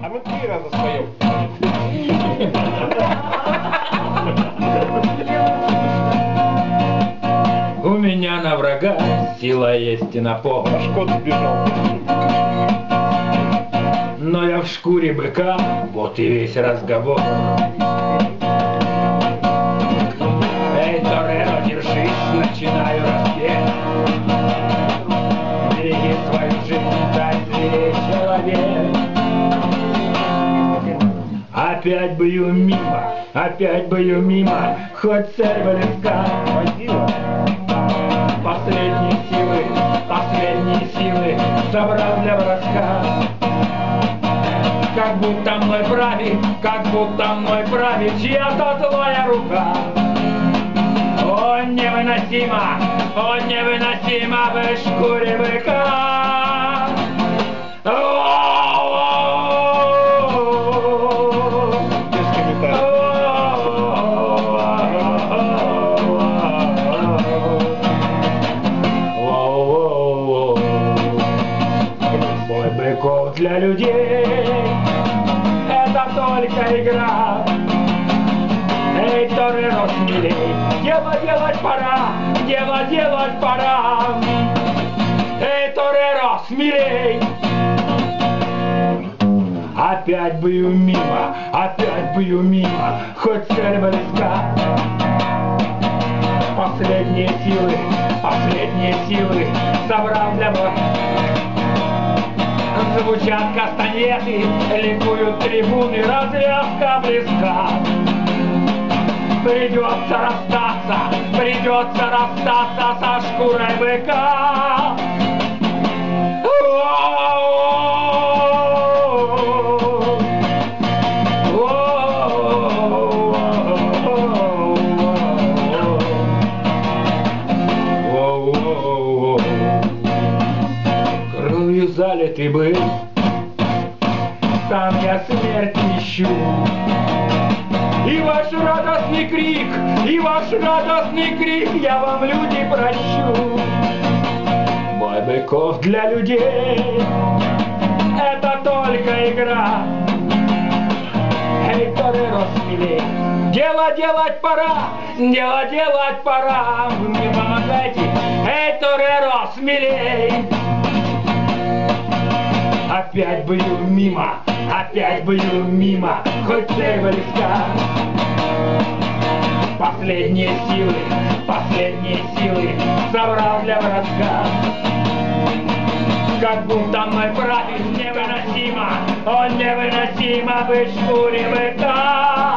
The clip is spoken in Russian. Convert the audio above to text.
А мы 3 раза споем. У меня на врага сила есть и на помощь. Аж кот сбежал. Но я в шкуре быка, вот и весь разговор. Эй, Тореро, держись, начинаю распеть. Береги свою жизнь, дай зверей человек. Опять бью мимо, хоть цель близка. Последние силы собрал для броска. Как будто мной правит чья-то злая рука. О, невыносимо в шкуре быка. Бой быков для людей — это только игра. Эй, Тореро, смелей, дело делать пора. Эй, Тореро, смелей. Опять бью мимо, хоть цель близка. Последние силы собрал для вас. Звучат кастанеты, ликуют трибуны, развязка близка. Придется расстаться со шкурой быка. Кровью залитый бык, сам я смерть ищу. И ваш радостный крик я вам, люди, прощу. Бой быков для людей — это только игра. Эй, Тореро, смелей, дело делать пора. Вы мне помогайте. Эй, Тореро, смелей. Опять бью мимо, хоть цель близка. Последние силы собрал для броска. Как будто мой правит невыносимо, он невыносимо в шкуре быка.